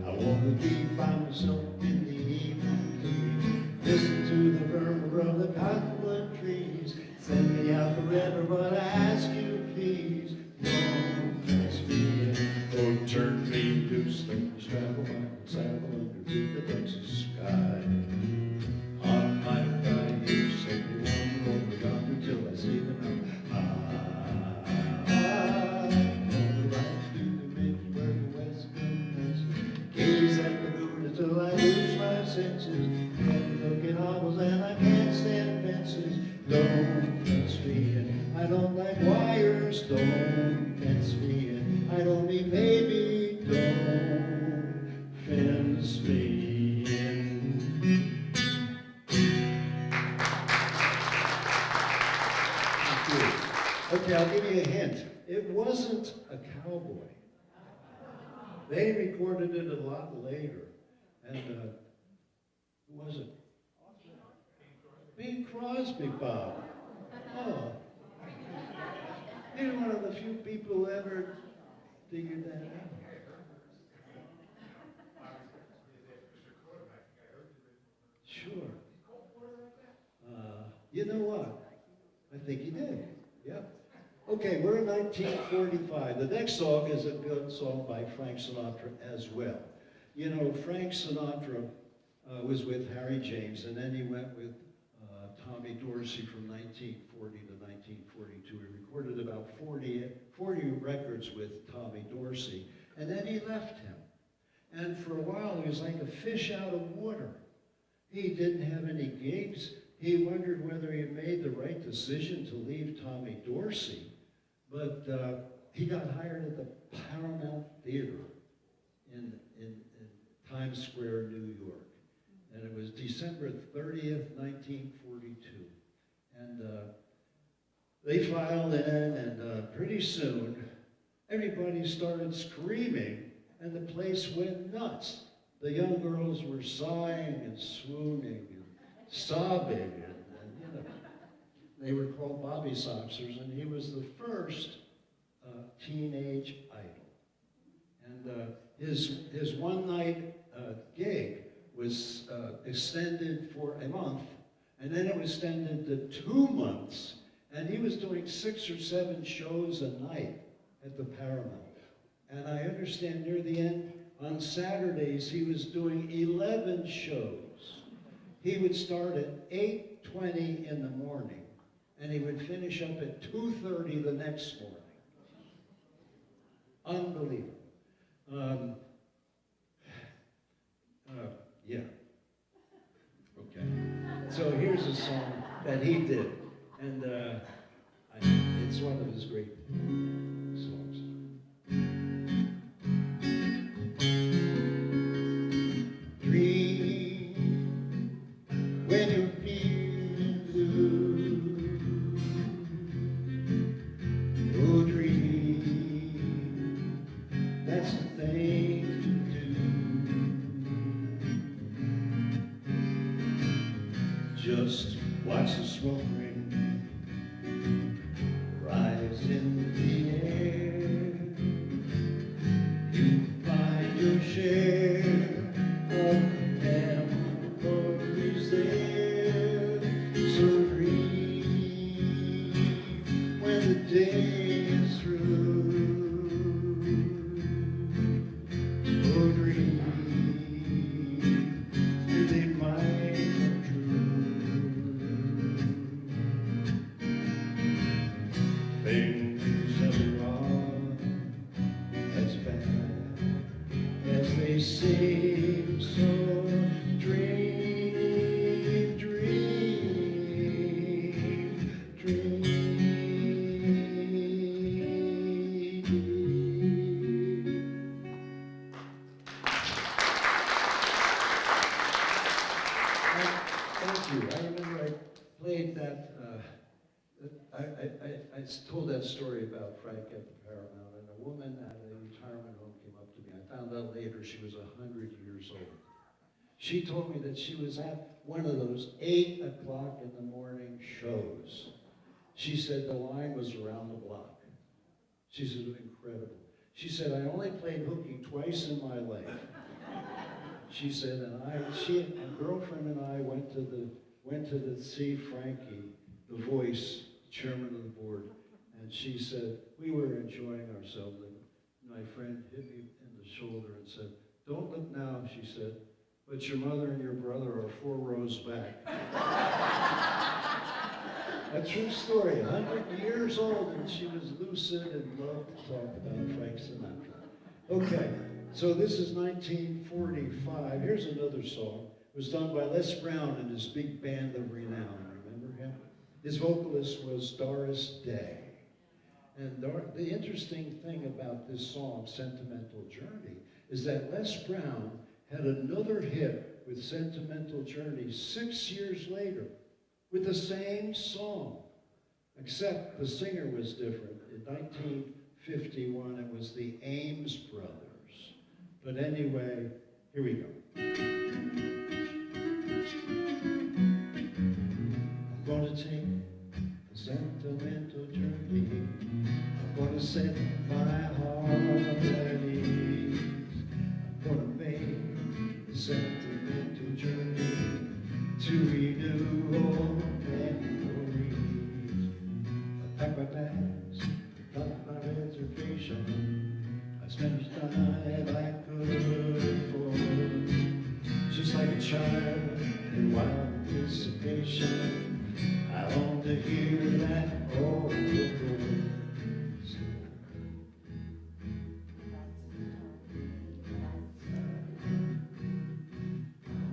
I want to be by myself in the evening. Listen to the murmur of the cottonwood trees. Send me out forever, but I ask you please, don't fence me in. Don't turn me loose, let me travel my saddle underneath the Texas sky. On my ride, you send me one over yonder till I see the night. On the right through the midway, west, don't fence me in. I don't mean maybe, don't fence me in. Thank you. Okay, I'll give you a hint. It wasn't a cowboy. They recorded it a lot later. And who was it? Bing Crosby, Bob. Oh. You're one of the few people who ever figured that out. Sure. You know what? I think he did. Yep. Okay, we're in 1945. The next song is a good song by Frank Sinatra as well. You know, Frank Sinatra was with Harry James, and then he went with Tommy Dorsey from 1940 to 1942. He recorded about 40 records with Tommy Dorsey, and then he left him. And for a while, he was like a fish out of water. He didn't have any gigs. He wondered whether he had made the right decision to leave Tommy Dorsey. But he got hired at the Paramount Theater in Times Square, New York. And it was December 30th, 1942. And they filed in, and pretty soon, everybody started screaming, and the place went nuts. The young girls were sighing and swooning and sobbing, and you know, they were called Bobby Soxers, and he was the first teenage idol. And his one-night gig was extended for a month, and then it was extended to 2 months, and he was doing 6 or 7 shows a night at the Paramount. And I understand near the end, on Saturdays, he was doing 11 shows. He would start at 8:20 in the morning, and he would finish up at 2:30 the next morning. Unbelievable. Yeah. Okay. So here's a song that he did, and it's one of his great songs. Dream when you're feeling blue. Oh, dream, that's the thing to do. Just watch the smoke ring rise in the air. You find your share of memories there. So dream when the day is through. Oh, dream, and they might come true. Things that are wrong, as bad as they seem, so dream, dream, dream. Thank you. I remember I played that, I told that story about Frank at the Paramount, and a woman at a retirement home came up to me. I found out later she was 100 years old. She told me that she was at one of those 8 o'clock in the morning shows. She said the line was around the block. She said it was incredible. She said, I only played hooky twice in my life. She said, and a girlfriend and I went to see Frankie, the voice, chairman of the board, and she said, we were enjoying ourselves, and my friend hit me in the shoulder and said, don't look now, she said, but your mother and your brother are 4 rows back. A true story, 100 years old, and she was lucid and loved to talk about Frank Sinatra. Okay, so this is 1945. Here's another song. It was done by Les Brown and his big band of renown. Remember him? His vocalist was Doris Day. And the interesting thing about this song, Sentimental Journey, is that Les Brown had another hit with Sentimental Journey 6 years later with the same song, except the singer was different. In 1951, it was the Ames Brothers. But anyway, here we go. I'm going to take a sentimental journey. I'm going to set my heart at ease. I'm going to make a sentimental journey to renew old memories. I pack my bags, got my reservation. I spent the time I could afford. Just like a child in wild anticipation, I long to hear that old voice.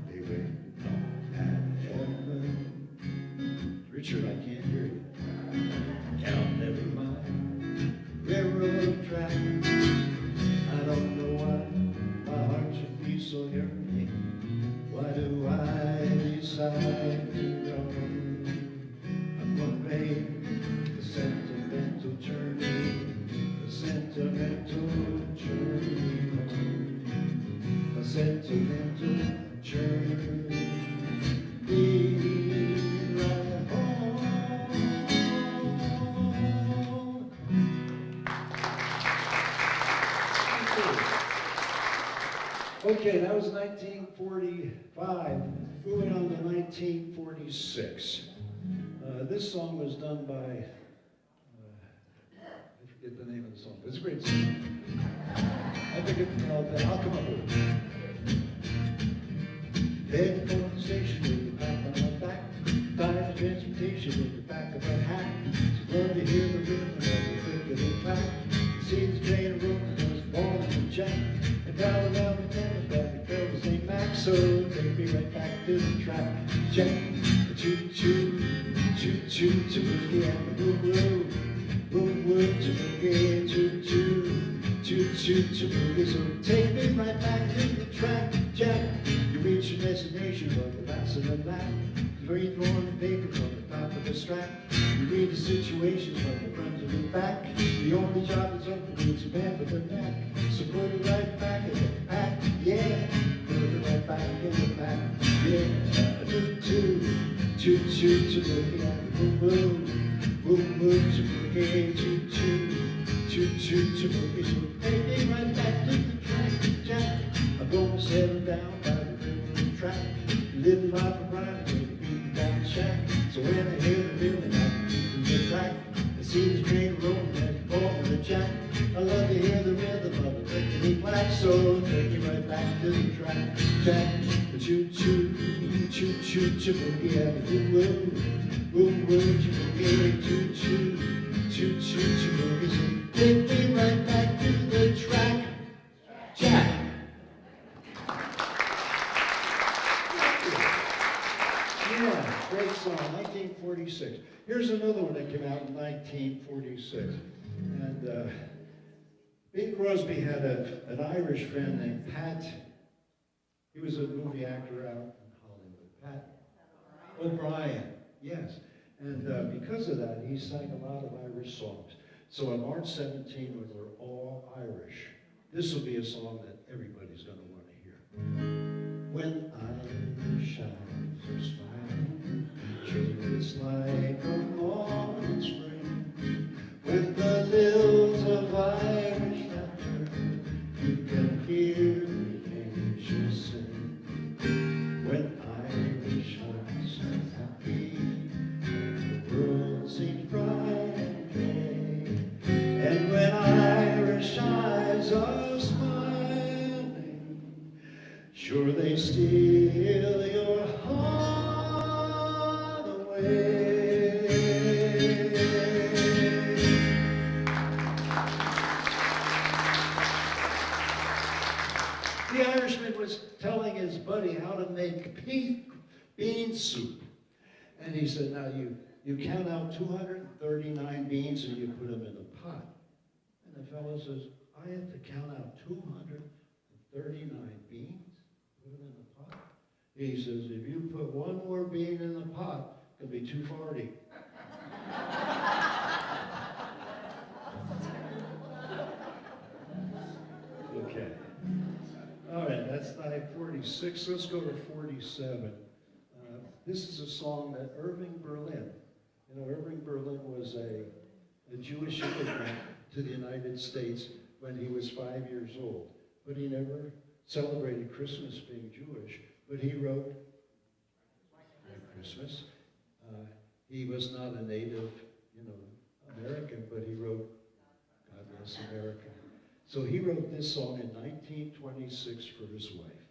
They waited at heaven. Richard, I can't hear you. Count every mile, railroad tracks. I don't know why my heart should be so yearning. Why do I decide to run? I'm gonna make a sentimental journey, a sentimental journey, a sentimental journey. Right home. Okay, that was 1945. Moving on to 1946. This song was done by, I forget the name of the song, but it's a great song. I think I'll come up with it. Heading for the station with the pack on my back, tired of transportation with the back of my hat. So love to hear the rhythm of the click of the track. See the train rolling, I was born in the jack. And down around the tennis back, the girl was St. Max, so take me right back to the track. Jack, choo-choo, choo-choo, choo-boogie, and the woo-woo, woo-woo, choo-boogie, choo-choo, choo-choo, choo-boogie. So take me right back to the track, Jack. You reach your destination, but the last of the back. Read more on the paper from the top of the strap. You read the situation from the front to the back. The only job that's open is a man with a knack. So put it right back in the pack, yeah. Put it right back in the back, yeah. Choo-choo, choo-choo, choo-boogie, woo-woo, woo-woo, choo-boogie, choo-choo, choo-choo, choo-boogie. So take me right back to the track, Jack. I'm gonna settle down by the railroad track. Living life of Brian. Shack. So when I hear the feeling I can get back and see the train rolling and fall with a jack. I love to hear the rhythm of the clickety clack. So take me right back to the track, Jack. Choo choo, choo choo, choo-boogie, and woo woo, woo woo, choo-boogie, choo choo, choo choo, choo-boogie. So take me right back to the track, Jack. Yeah, great song, 1946. Here's another one that came out in 1946. And Bing Crosby had an Irish friend named Pat. He was a movie actor out in Hollywood. Pat O'Brien, yes. And because of that, he sang a lot of Irish songs. So on March 17, when we're all Irish, this will be a song that everybody's going to want to hear. When Irish eyes are smiling, true it's like a morning spring. With the lills of Irish laughter, you can hear the angels sing. When Irish hearts are happy, the world seems bright and gay. And when Irish eyes are smiling, sure they steal your heart away. The Irishman was telling his buddy how to make bean soup. And he said, now you count out 239 beans and you put them in a pot. fellow says, I have to count out 239 beans, put them in the pot. He says, if you put one more bean in the pot, it'll be 240. Okay. All right, that's side 46. Let's go to 47. This is a song that Irving Berlin, you know, Irving Berlin was a Jewish immigrant to the United States when he was 5 years old. But he never celebrated Christmas being Jewish, but he wrote Christmas. He was not a native, you know, American, but he wrote God Bless America. So he wrote this song in 1926 for his wife.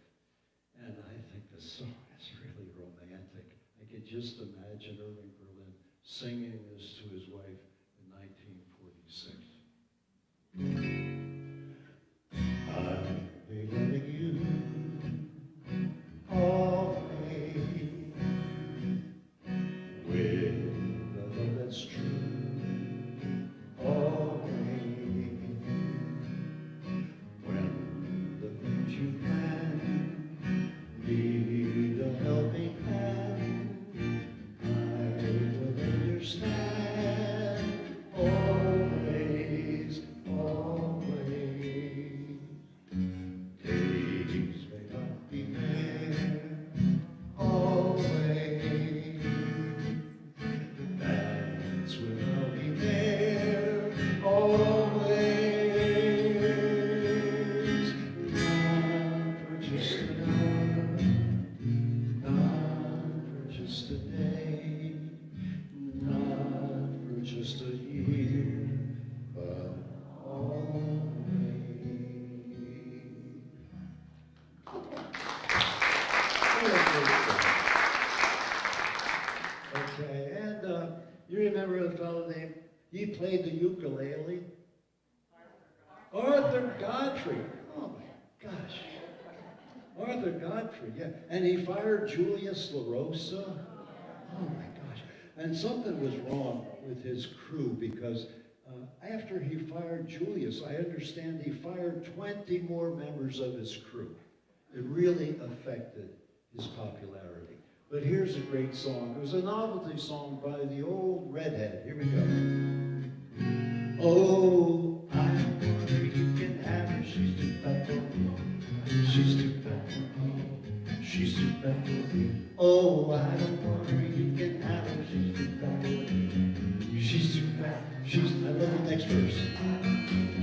And I think the song is really romantic. I could just imagine Irving Berlin singing this to his wife in 1946. I'll be loving you always with the love that's true always. When the things you plan need a helping hand, I will understand always, always. Days may not be fair, always. That's when I'll be there, always. Not for just an hour, not for just a day, not for just a year, but always. Okay, and you remember a fellow named, he played the ukulele? Arthur Godfrey. Oh my gosh. Arthur Godfrey, yeah. And he fired Julius LaRosa. Oh my gosh. And something was wrong with his crew because after he fired Julius, I understand he fired 20 more members of his crew. It really affected his popularity. But here's a great song. It was a novelty song by the old redhead. Here we go. Oh, I wonder you can have her. She's too fat for me. She's too fat for me. She's too fat for me. Oh, I don't want her. You can have her. She's too fat for me. She's too fat. I love the next verse.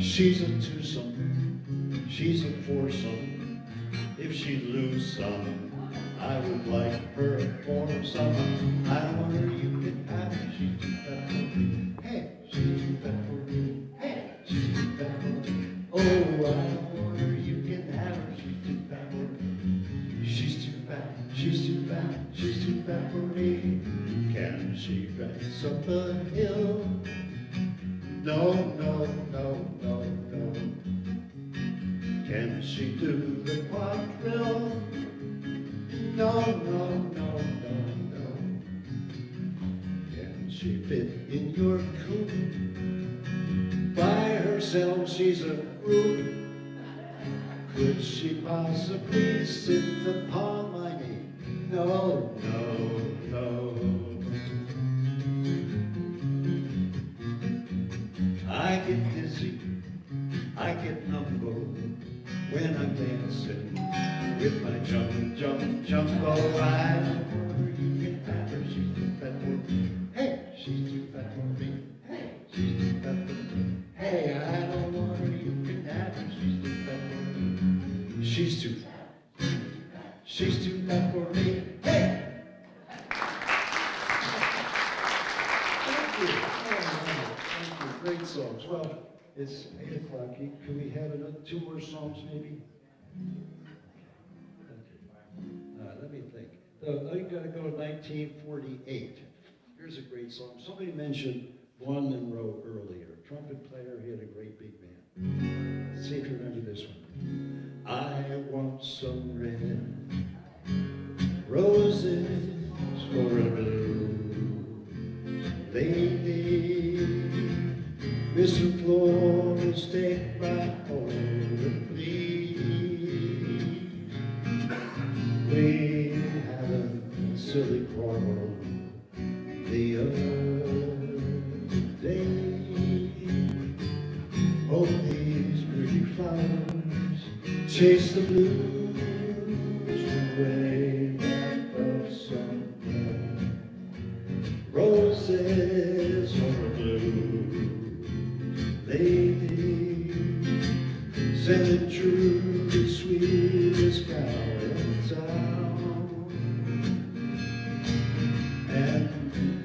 She's a twosome. She's a foursome. If she lose some, I would like her for some. I want her, you can have her. She's too fat for me. Hey, she's too fat for me. Hey, she's too fat for me. Oh, I want her, you can have her. She's too fat for me. She's too fat. She's too fat. She's too fat for me. Can she dance up a hill? No, no, no, no, no. Can she do the quadrille? No, no, no, no, no. Can she fit in your coupe? By herself she's a group. Could she possibly sit upon my knee? No, no, no. I get dizzy, I get numbo when I'm dancing with my jumbo. I don't want her, you can have her. She's too fat for me. Hey, she's too fat for me. Hey, she's too fat for me. Hey, I don't want her, you can have her. She's too fat for me. She's too fat. She's too fat for me. Hey! Thank you. Thank you. Great songs. Well, it's 8 o'clock. Can we have another 2 more songs, maybe? Let me think. I've got to go to 1948. Here's a great song. Somebody mentioned Blond Monroe earlier. Trumpet player, he had a great big band. Let's see if you remember this one. I want some red roses for a blue lady. Mr. Flores cowboys take my order, please. We had a silly quarrel the other day. Oh, these pretty flowers chase the blues away back of somewhere. Roses are blue, lady, sending true the sweetest cow in town. And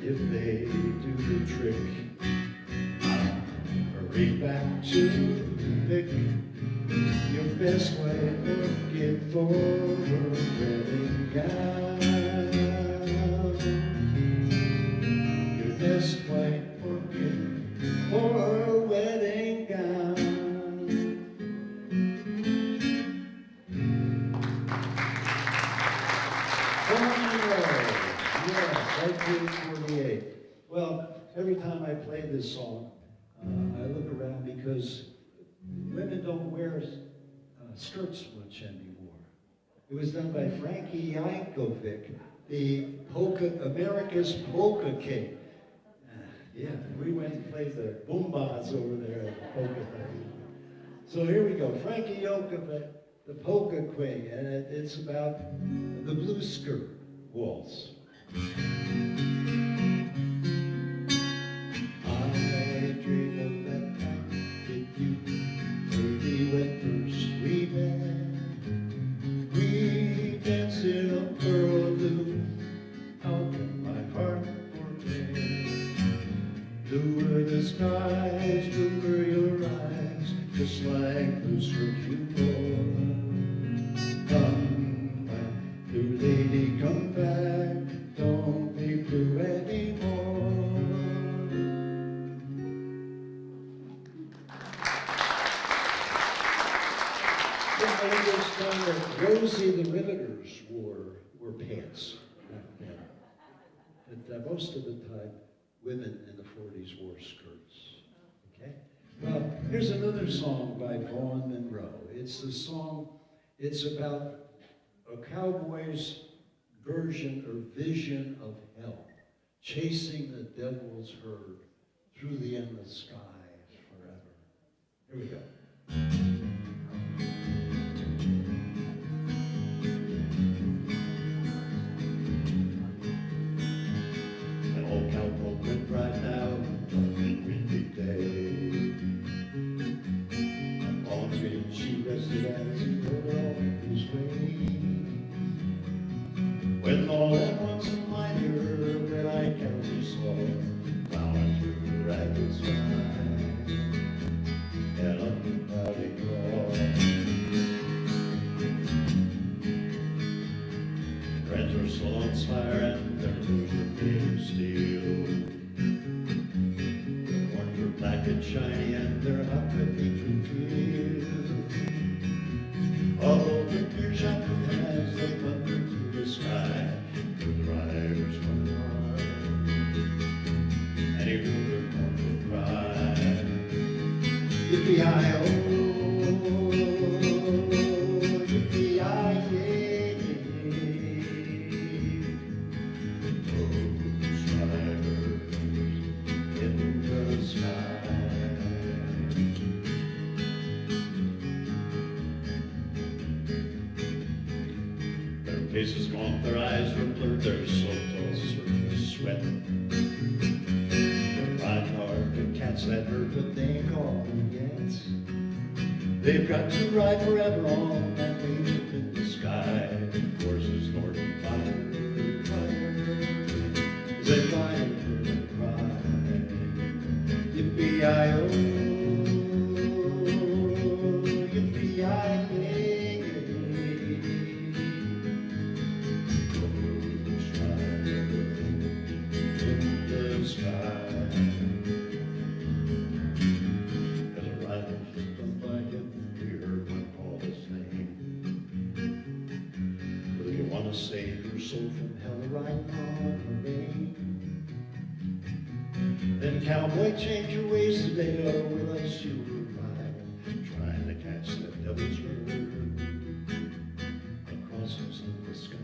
if they do the trick, I'll hurry back to pick your best white orchid for her wedding gown. Your best white orchid for her wedding gown. Yes, 1948. Well, every time I play this song, I look around because women don't wear skirts much anymore. It was done by Frankie Yankovic, the America's Polka King. Yeah, we went and played the boombas over there at the polka thing. So here we go, Frankie Yankovic, the Polka Queen, and it's about the blue skirt waltz. I dream of that time with you, baby, when first we met. We danced in a pearl blue, how can my heart forget? Blue were the skies, blue were your eyes, just like blue skirt you wore. Come back, blue lady, come back, don't be blue anymore. I understand that Rosie the Riveters wore pants back then. But most of the time, women in the 40s wore skirts. Okay? Well, here's another song by Vaughn Monroe. It's the song, it's about a cowboy's version or vision of hell, chasing the devil's herd through the endless skies forever. Here we go. An old cowboy went right now on a windy day. On a tree she rested as he rode on his way. When all at once a mightier red-eyed cow he saw, plowing through the ragged sky and up the cloudy draw. Friends were still on fire and their boots were made of steel. Their horns were black and shiny and their hot red meat could feel. Although the fear shot through them as they thundered through the sky, the riders went hard, and he ruled their mournful cry. Yippee-yi-oh, yippee-yi-yay. Those riders in the sky. Their faces gaunt, their eyes were blurred, their soaked all surface sweat. They're riding hard to catch that herd, but they ain't caught them yet. They've got to ride forever on that range up in the sky. Horses north and fire, they fly and cry. Yippee-yi-oh, yippee-yi-yay. In the sky, as a rider stood by him, we heard one call his name. Will you want to save your soul from hell right on the rain? Then cowboy, change your ways today, or will I shoot you right? catch the devil's word across the sky.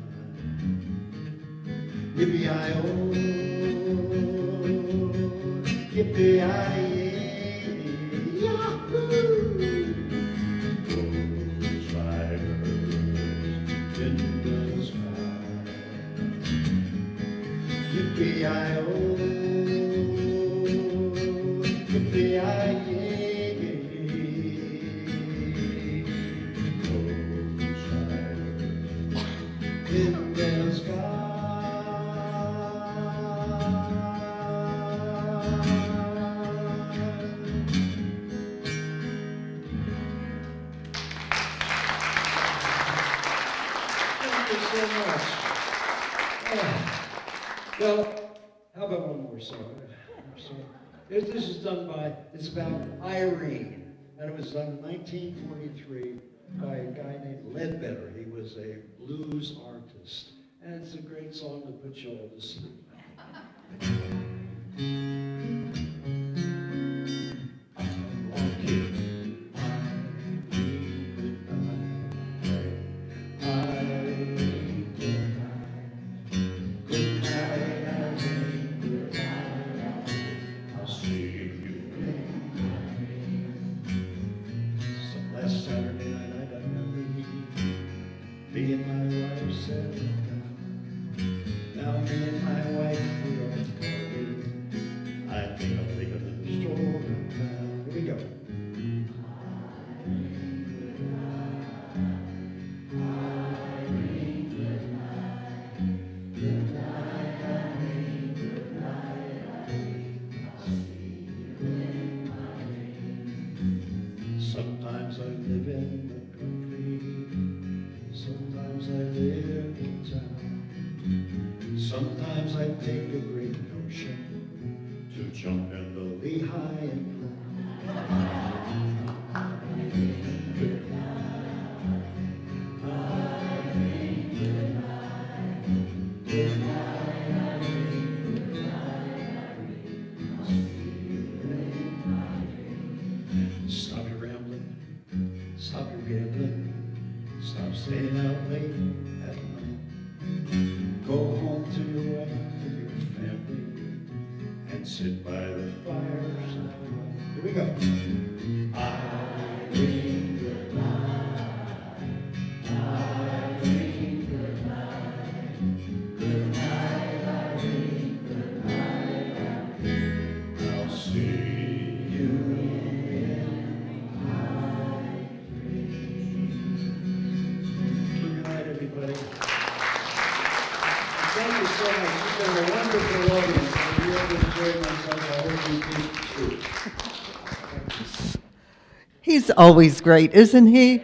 Yippee-i-oh, yippee-i-yay, yahoo! Those riders in the sky. Yippee-i-oh, yippee-i-yay. In the sky. Thank you so much. Well, how about one more song? This is done by, it's about Irene, and it was done in 1943 by a guy named Ledbetter. He was a blues artist, and it's a great song to put you all to sleep. Last Saturday night I got married. Me and my wife settled down. Now me and my wife, we are parted. I think I'll take a little stroll downtown. Here we go. Sometimes I live in the country, sometimes I live in town. Sometimes I take a great notion to jump in the Lehigh and stop your rambling, stop your gambling, stop staying out late at night. Go home to your wife and your family and sit by the fireside. Here we go. Irene, goodnight. Irene, goodnight. Goodnight, Irene, goodnight, Irene. I'll see you in my dreams. Good night, everybody. Thank you so much. You've been a wonderful audience. I really enjoyed myself. I hope you did too. He's always great, isn't he?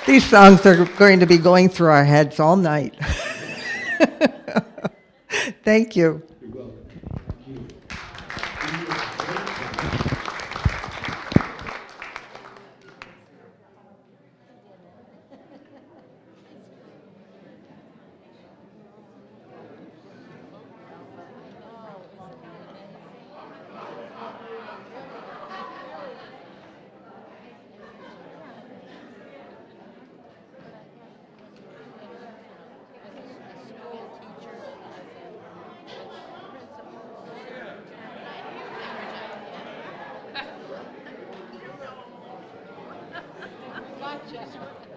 These songs are going to be going through our heads all night. Thank you. You're welcome. Thank you. Gotcha.